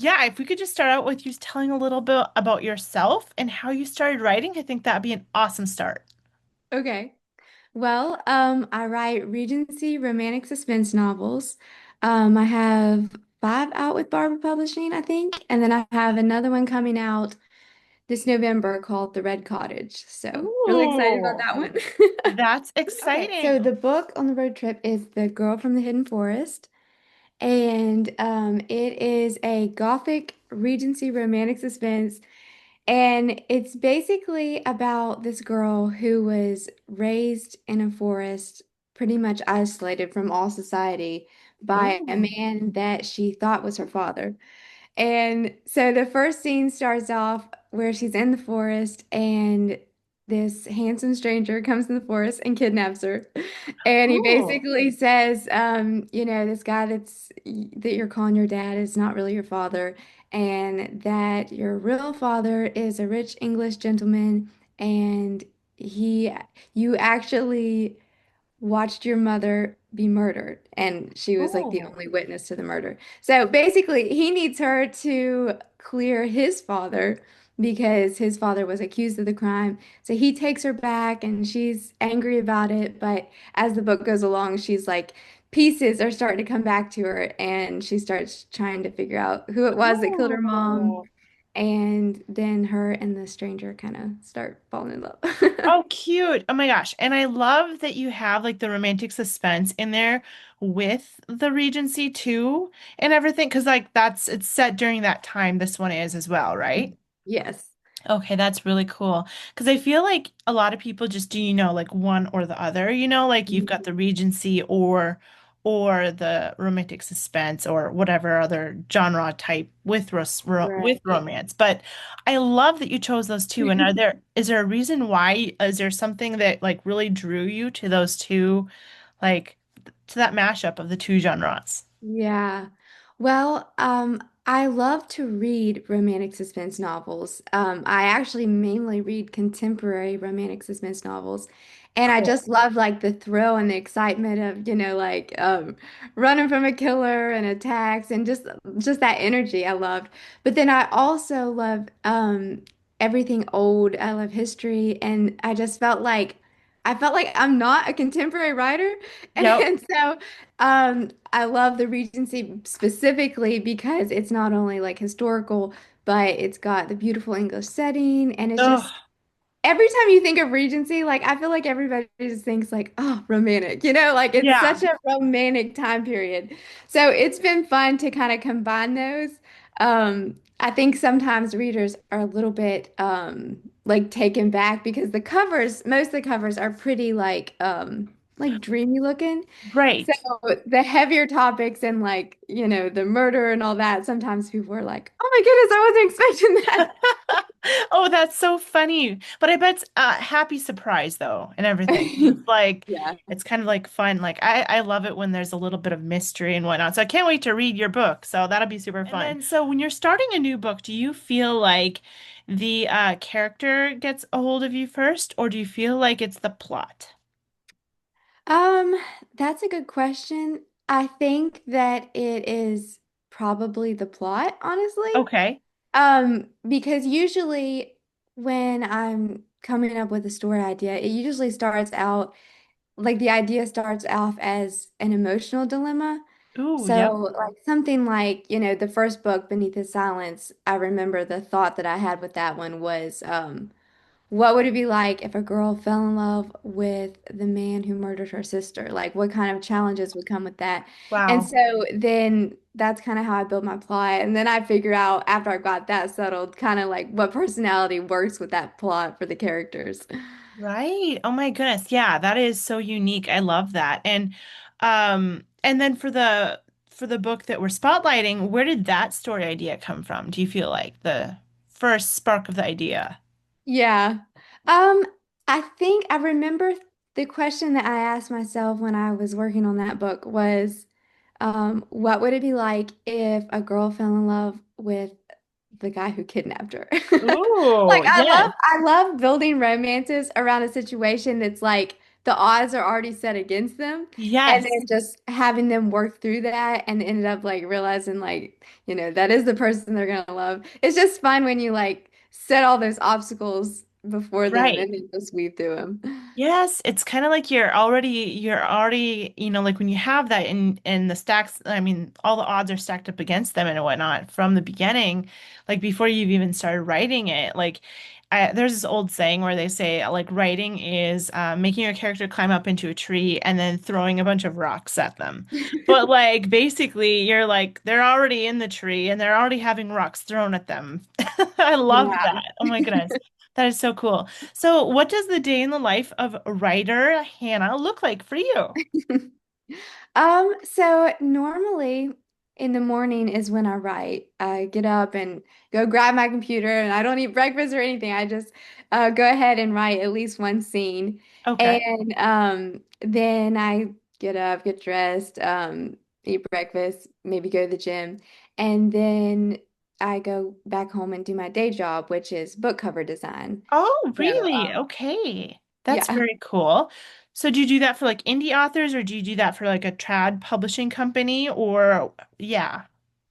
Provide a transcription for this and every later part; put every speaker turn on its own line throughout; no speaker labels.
yeah, if we could just start out with you telling a little bit about yourself and how you started writing, I think that'd be an awesome start.
Okay. Well, I write Regency romantic suspense novels. I have five out with Barber Publishing, I think, and then I have another one coming out this November called The Red Cottage. So really excited about
Ooh,
that one.
that's
Okay, so
exciting.
the book on the road trip is The Girl from the Hidden Forest, and it is a gothic Regency romantic suspense. And it's basically about this girl who was raised in a forest, pretty much isolated from all society by a
Ooh.
man that she thought was her father. And so the first scene starts off where she's in the forest and this handsome stranger comes in the forest and kidnaps her. And he
Ooh.
basically says, this guy that you're calling your dad is not really your father, and that your real father is a rich English gentleman, and he you actually watched your mother be murdered, and she was like the
Ooh.
only witness to the murder. So basically, he needs her to clear his father because his father was accused of the crime. So he takes her back, and she's angry about it. But as the book goes along, she's like, pieces are starting to come back to her, and she starts trying to figure out who it was that killed her mom.
Ooh.
And then her and the stranger kind of start falling in love.
Oh, cute. Oh my gosh. And I love that you have like the romantic suspense in there with the Regency too and everything. Cause like it's set during that time this one is as well, right?
Yes.
Okay, that's really cool. Because I feel like a lot of people just do, like one or the other, like you've got the Regency or the romantic suspense or whatever other genre type with with
Right.
romance. But I love that you chose those two. And is there a reason why? Is there something that like really drew you to those two, like to that mashup of the two genres?
Yeah. Well, I love to read romantic suspense novels. I actually mainly read contemporary romantic suspense novels. And I
Cool.
just love like the thrill and the excitement of, running from a killer and attacks and just that energy I loved. But then I also love everything old. I love history, and I felt like I'm not a contemporary writer.
Yep.
And so I love the Regency specifically because it's not only like historical, but it's got the beautiful English setting, and it's
Oh,
just every time you think of Regency, like I feel like everybody just thinks like, oh, romantic, like it's
yeah.
such a romantic time period. So it's been fun to kind of combine those. I think sometimes readers are a little bit like taken back because most of the covers are pretty like dreamy looking. So
Right.
the heavier topics and like, the murder and all that, sometimes people are like, oh my goodness, I wasn't expecting that.
Oh, that's so funny. But I bet it's a happy surprise though and everything. It's like
Yeah.
it's kind of like fun. Like I love it when there's a little bit of mystery and whatnot. So I can't wait to read your book. So that'll be super fun. And then so when you're starting a new book, do you feel like the character gets a hold of you first, or do you feel like it's the plot?
Um, that's a good question. I think that it is probably the plot, honestly.
Okay.
Because usually when I'm coming up with a story idea, it usually starts out like the idea starts off as an emotional dilemma.
Ooh, yep.
So, like something like, the first book, Beneath the Silence, I remember the thought that I had with that one was, what would it be like if a girl fell in love with the man who murdered her sister? Like, what kind of challenges would come with that? And
Wow.
so then that's kind of how I built my plot. And then I figure out after I got that settled, kind of like what personality works with that plot for the characters.
Right. Oh my goodness. Yeah, that is so unique. I love that. And then for the book that we're spotlighting, where did that story idea come from? Do you feel like the first spark of the idea?
Yeah. Um, I think I remember the question that I asked myself when I was working on that book was, what would it be like if a girl fell in love with the guy who kidnapped her? Like
Ooh,
I love
yes.
I love building romances around a situation that's like the odds are already set against them. And
Yes.
then just having them work through that and ended up like realizing like, that is the person they're gonna love. It's just fun when you like set all those obstacles before them
Right.
and then just weave through them.
Yes, it's kind of like you're already, like when you have that in the stacks, I mean, all the odds are stacked up against them and whatnot from the beginning, like before you've even started writing it. Like there's this old saying where they say like writing is making your character climb up into a tree and then throwing a bunch of rocks at them. But like basically you're like they're already in the tree and they're already having rocks thrown at them. I love
Yeah.
that. Oh my goodness. That is so cool. So, what does the day in the life of writer Hannah look like for you?
So normally in the morning is when I write. I get up and go grab my computer and I don't eat breakfast or anything. I just go ahead and write at least one scene.
Okay.
And then I get up, get dressed, eat breakfast, maybe go to the gym. And then I go back home and do my day job, which is book cover design.
Oh,
So
really? Okay. That's
yeah.
very cool. So, do you do that for like indie authors or do you do that for like a trad publishing company or yeah.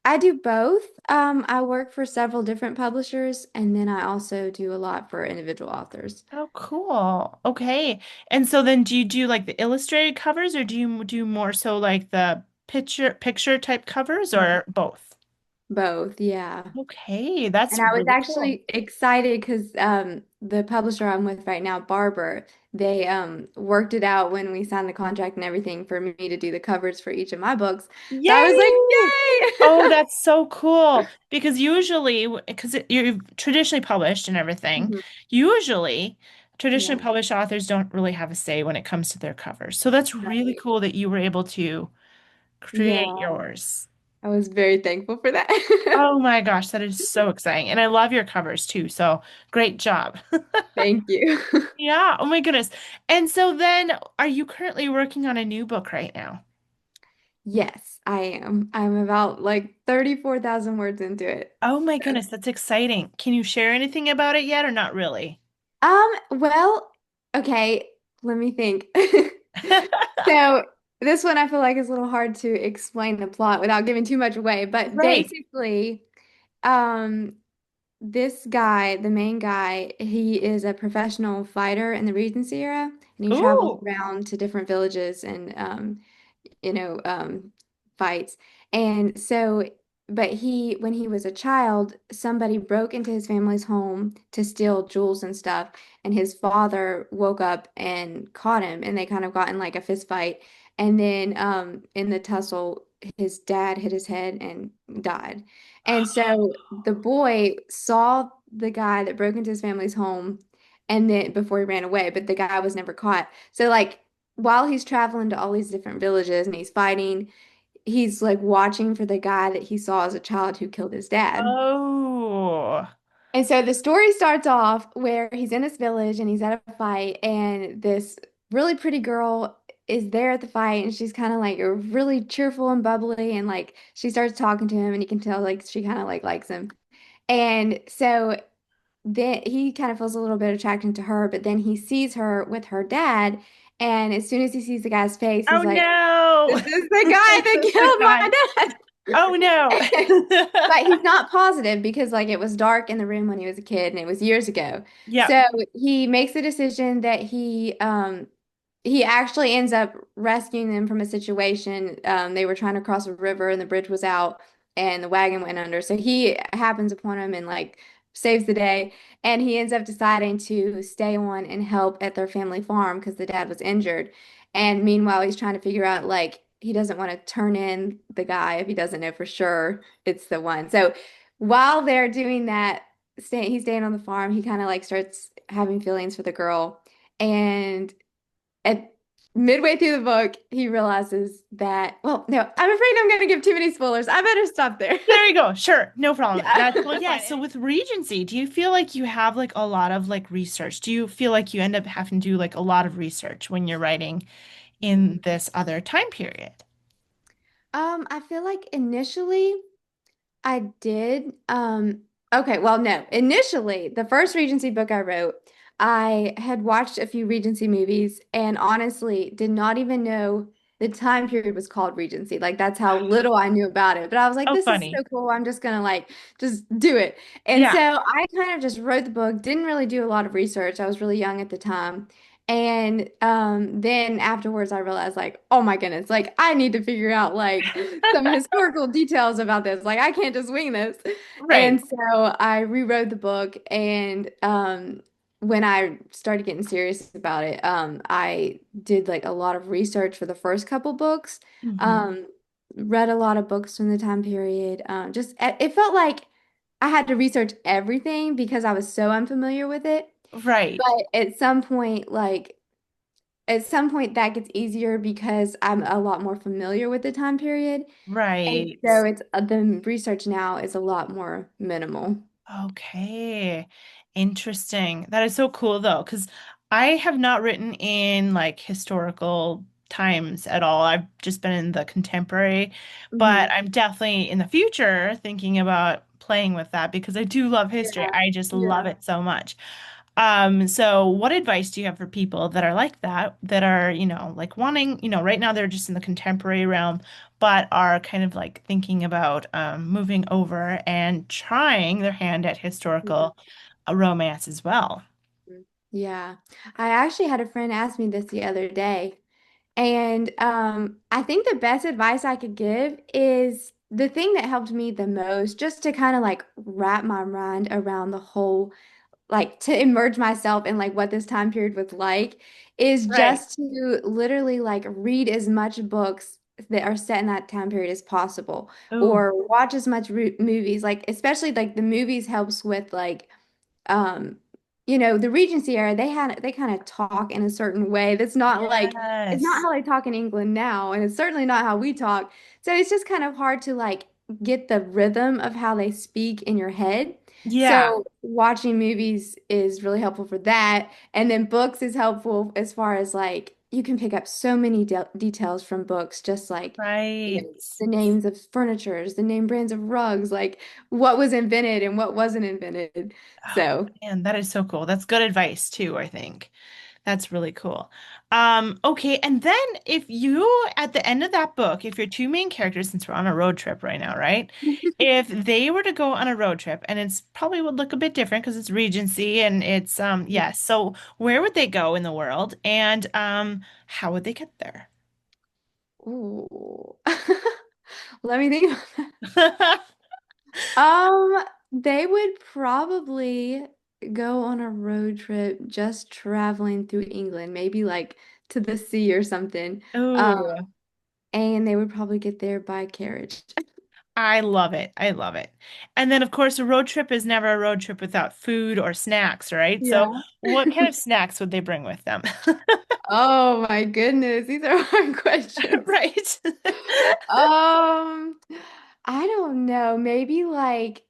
I do both. I work for several different publishers, and then I also do a lot for individual authors.
Oh, cool. Okay. And so then do you do like the illustrated covers or do you do more so like the picture type covers or both?
Both, yeah.
Okay, that's
And I was
really cool.
actually excited because the publisher I'm with right now, Barber, they worked it out when we signed the contract and everything for me to do the covers for each of my books. So I was like,
Yay! Oh,
yay!
that's so cool. Because usually, because you're traditionally published and everything,
Mhm.
usually traditionally
Yeah,
published authors don't really have a say when it comes to their covers. So that's really
right.
cool that you were able to create
Yeah,
yours.
I was very thankful for that.
Oh my gosh, that is so exciting. And I love your covers too. So great job.
Thank you.
Yeah. Oh my goodness. And so then, are you currently working on a new book right now?
Yes, I am. I'm about like 34,000 words into it.
Oh my
So
goodness, that's exciting. Can you share anything about it yet or not really?
Well, okay, let me think. So this one I feel like is a little hard to explain the plot without giving too much away, but
Right.
basically, um, this guy, the main guy, he is a professional fighter in the Regency era, and he travels
Ooh.
around to different villages and you know, fights. And so, but when he was a child, somebody broke into his family's home to steal jewels and stuff. And his father woke up and caught him, and they kind of got in like a fist fight. And then in the tussle, his dad hit his head and died. And so the boy saw the guy that broke into his family's home and then before he ran away, but the guy was never caught. So like while he's traveling to all these different villages and he's fighting, he's like watching for the guy that he saw as a child who killed his dad.
Oh.
And so the story starts off where he's in this village and he's at a fight, and this really pretty girl is there at the fight, and she's kind of like really cheerful and bubbly, and like she starts talking to him, and you can tell like she kind of like likes him. And so then he kind of feels a little bit attracted to her, but then he sees her with her dad, and as soon as he sees the guy's face,
Oh
he's like,
no.
"This is the guy
This
that
is the
killed
guy.
my
Oh no.
dad." But he's not positive because like it was dark in the room when he was a kid and it was years ago.
Yep.
So he makes the decision that he actually ends up rescuing them from a situation. They were trying to cross a river and the bridge was out and the wagon went under. So he happens upon them and like saves the day. And he ends up deciding to stay on and help at their family farm because the dad was injured. And meanwhile, he's trying to figure out like he doesn't want to turn in the guy if he doesn't know for sure it's the one. So while they're doing that, he's staying on the farm, he kind of like starts having feelings for the girl. And at midway through the book, he realizes that, well, no, I'm afraid I'm going to give too many spoilers. I better stop there.
There you go. Sure. No problem.
Yeah.
That's totally fine. So with Regency, do you feel like you have like a lot of like research? Do you feel like you end up having to do like a lot of research when you're writing in this other time period?
I feel like initially I did. Okay, well, no. Initially, the first Regency book I wrote, I had watched a few Regency movies and honestly did not even know the time period was called Regency. Like that's how little I knew about it. But I was like,
Oh,
this is
funny.
so cool. I'm just gonna like just do it. And so
Yeah.
I kind of just wrote the book, didn't really do a lot of research. I was really young at the time. And then afterwards I realized like, oh my goodness, like I need to figure out like some historical details about this. Like I can't just wing this.
Right.
And so I rewrote the book and when I started getting serious about it, I did like a lot of research for the first couple books,
Hmm.
um, read a lot of books from the time period. Just it felt like I had to research everything because I was so unfamiliar with it.
Right.
But at some point that gets easier because I'm a lot more familiar with the time period. And
Right.
so it's the research now is a lot more minimal.
Okay. Interesting. That is so cool though, because I have not written in like historical times at all. I've just been in the contemporary, but
Hmm.
I'm definitely in the future thinking about playing with that because I do love history.
Yeah.
I just love
Yeah.
it so much. So what advice do you have for people that are like that, that are, like wanting, right now they're just in the contemporary realm, but are kind of like thinking about moving over and trying their hand at
Yeah.
historical romance as well?
Yeah. I actually had a friend ask me this the other day, and I think the best advice I could give is the thing that helped me the most, just to kind of like wrap my mind around the whole, like to immerse myself in like what this time period was like, is
Right.
just to literally like read as much books that are set in that time period as possible,
Oh,
or watch as much movies, like especially like the movies helps with like um the Regency era they kind of talk in a certain way that's not like it's not
yes.
how they talk in England now, and it's certainly not how we talk. So it's just kind of hard to like get the rhythm of how they speak in your head.
Yeah.
So watching movies is really helpful for that, and then books is helpful as far as like you can pick up so many de details from books, just like
Right.
the names of furnitures, the name brands of rugs, like what was invented and what wasn't invented.
Oh,
So,
man, that is so cool. That's good advice too, I think. That's really cool. Okay, and then if you, at the end of that book, if your two main characters, since we're on a road trip right now, right? If they were to go on a road trip, and it's probably would look a bit different because it's Regency and it's yes. So where would they go in the world and how would they get there?
ooh. Let me think. They would probably go on a road trip just traveling through England, maybe like to the sea or something.
Oh,
And they would probably get there by carriage.
I love it. I love it. And then of course a road trip is never a road trip without food or snacks, right? So
Yeah.
what kind of snacks would they bring with them?
Oh my goodness, these are hard questions.
Right.
Um, I don't know. Maybe like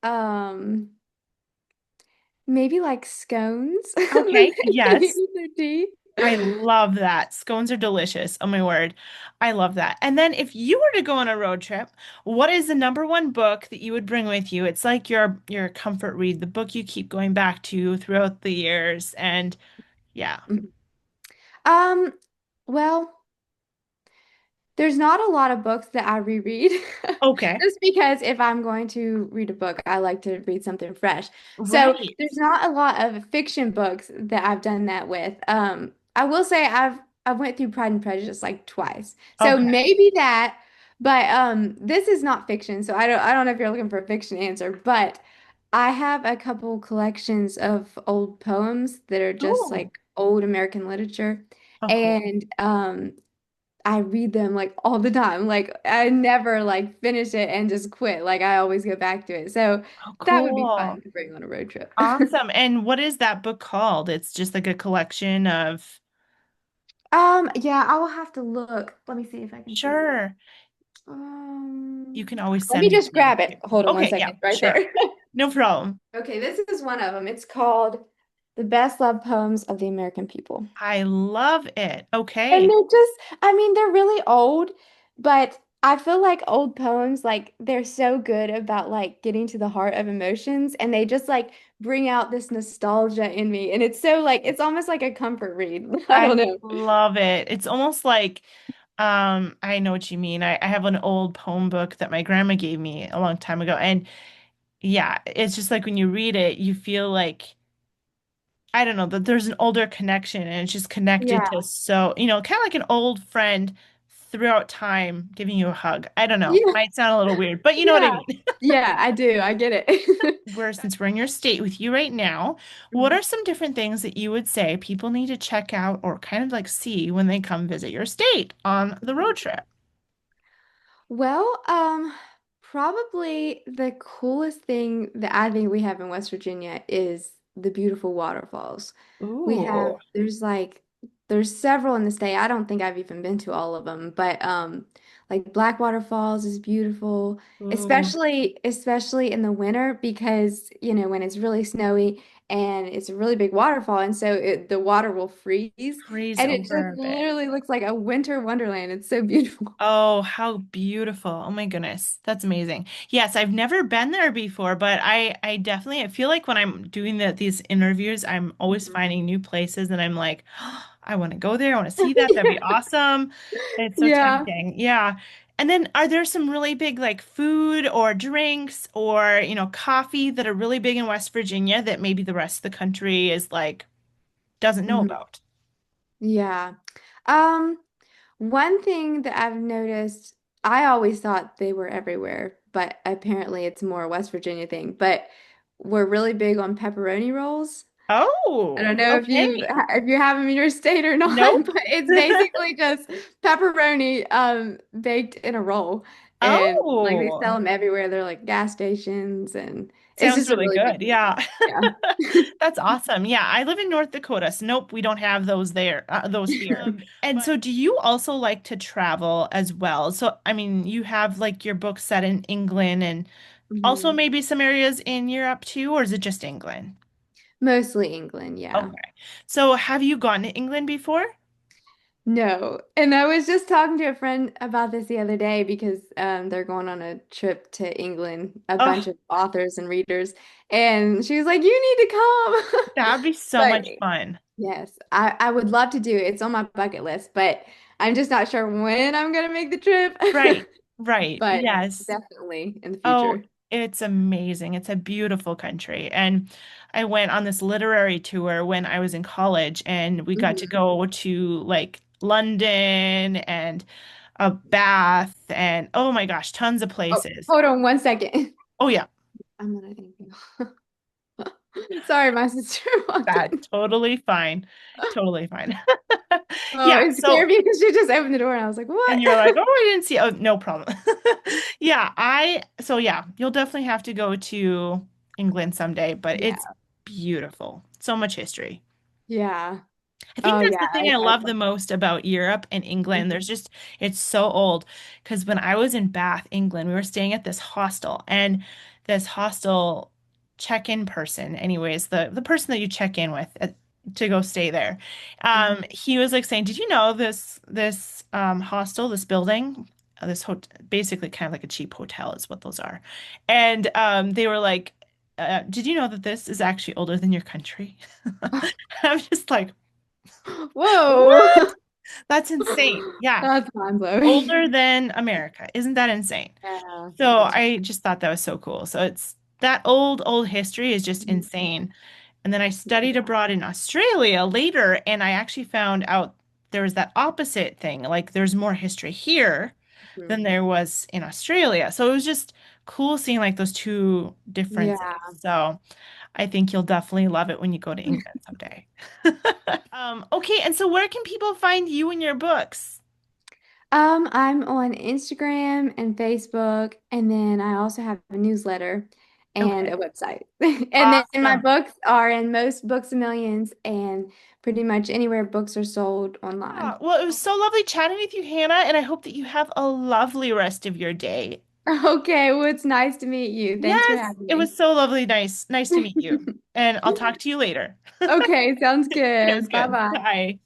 scones.
Okay,
Maybe
yes.
with their tea.
I love that. Scones are delicious. Oh my word. I love that. And then if you were to go on a road trip, what is the number one book that you would bring with you? It's like your comfort read, the book you keep going back to throughout the years. And yeah.
Um, well, there's not a lot of books that I reread
Okay.
just because if I'm going to read a book, I like to read something fresh. So
Right.
there's not a lot of fiction books that I've done that with. I will say I went through Pride and Prejudice like twice. So
Okay.
maybe that, but this is not fiction, so I don't know if you're looking for a fiction answer, but I have a couple collections of old poems that are just
Oh,
like old American literature.
oh, cool.
And I read them like all the time. Like I never like finish it and just quit. Like I always go back to it. So
Oh,
that would be fun
cool.
to bring on a road trip.
Awesome. And what is that book called? It's just like a collection of,
Yeah, I will have to look. Let me see if I can see.
sure. You
Um,
can always
Let
send
me
me
just
the name
grab it.
too.
Hold on one
Okay, yeah,
second, right
sure.
there.
No problem.
Okay, this is one of them. It's called The Best Love Poems of the American People.
I love it.
And
Okay.
they're just, I mean, they're really old, but I feel like old poems, like, they're so good about like getting to the heart of emotions, and they just like bring out this nostalgia in me. And it's so like it's almost like a comfort read. I
I
don't know.
love it. It's almost like, I know what you mean. I have an old poem book that my grandma gave me a long time ago. And yeah, it's just like when you read it, you feel like, I don't know, that there's an older connection and it's just connected
Yeah.
to so, kind of like an old friend throughout time giving you a hug. I don't know.
Yeah.
Might sound a little weird, but you know what I
Yeah.
mean.
Yeah, I do. I get it.
Since we're in your state with you right now, what are some different things that you would say people need to check out or kind of like see when they come visit your state on the road trip?
Well, probably the coolest thing that I think we have in West Virginia is the beautiful waterfalls. We have,
Ooh,
there's several in the state. I don't think I've even been to all of them, but like Blackwater Falls is beautiful,
ooh,
especially in the winter because, when it's really snowy and it's a really big waterfall, and so the water will freeze,
freeze
and it
over
just
a bit.
literally looks like a winter wonderland. It's so beautiful.
Oh, how beautiful. Oh my goodness. That's amazing. Yes, I've never been there before, but I definitely I feel like when I'm doing these interviews, I'm always finding new places and I'm like, "Oh, I want to go there. I want to see that. That'd be awesome." It's so
Yeah.
tempting. Yeah. And then are there some really big like food or drinks or, coffee that are really big in West Virginia that maybe the rest of the country is like doesn't know
Mhm.
about?
Yeah. Um, One thing that I've noticed, I always thought they were everywhere, but apparently it's more a West Virginia thing. But we're really big on pepperoni rolls. I
Oh,
don't know
okay.
if you have them in your state or not,
Nope.
but it's basically just pepperoni baked in a roll. And like they
Oh.
sell them everywhere. They're like gas stations and it's
Sounds
just a
really
really big
good.
deal.
Yeah.
Yeah.
That's awesome. Yeah, I live in North Dakota, so nope, we don't have those there, those here. And so do you also like to travel as well? So, I mean, you have like your book set in England and also
Mhm.
maybe some areas in Europe too, or is it just England?
Mostly England, yeah.
Okay. So have you gone to England before?
No. And I was just talking to a friend about this the other day because they're going on a trip to England, a bunch
Oh,
of authors and readers. And she was like, you need to come.
that'd be so
But
much fun.
yes, I would love to do it. It's on my bucket list, but I'm just not sure when I'm going to make the trip.
Right. Right.
But
Yes.
definitely in the
Oh,
future.
it's amazing. It's a beautiful country. And I went on this literary tour when I was in college, and we got to
Mhm.
go to like London and Bath and oh my gosh, tons of
Oh,
places.
hold on 1 second.
Oh yeah,
I'm gonna thank you. Sorry, my sister walked
that
in.
totally fine. Totally fine.
Oh,
Yeah,
it scared
so
me because she just opened the door and I was like,
and
what?
you're like, "Oh, I didn't see." Oh, no problem. Yeah, yeah, you'll definitely have to go to England someday, but it's
Yeah.
beautiful. So much history.
Yeah.
I think
Oh
that's
yeah,
the thing I
I
love the
love
most about Europe and England.
Mhm.
It's so old. Because when I was in Bath, England, we were staying at this hostel, and this hostel check-in person, anyways, the person that you check in with to go stay there,
Mhm.
he was like saying, "Did you know this hostel, this building, this hotel, basically kind of like a cheap hotel is what those are," and they were like, "Did you know that this is actually older than your country?" I'm just like.
Whoa.
What? That's insane. Yeah.
That's mind-blowing.
Older than America. Isn't that insane?
Yeah,
So
that's
I just thought that was so cool. So it's that old history is just
Mhm.
insane. And then I studied
Yeah.
abroad in Australia later, and I actually found out there was that opposite thing. Like there's more history here
Mhm.
than there was in Australia. So it was just cool seeing like those two differences.
Yeah.
So I think you'll definitely love it when you go to England someday. Okay, and so where can people find you and your books?
I'm on Instagram and Facebook, and then I also have a newsletter and
Okay,
a website. And then my
awesome.
books are in most Books a Millions and pretty much anywhere books are sold
Yeah,
online.
well, it was so lovely chatting with you, Hannah, and I hope that you have a lovely rest of your day.
Okay, well, it's nice to meet you. Thanks for
Yes,
having
it
me.
was so lovely, nice to meet you. And I'll talk to you later.
Okay, sounds
Sounds
good.
good.
Bye-bye.
Bye.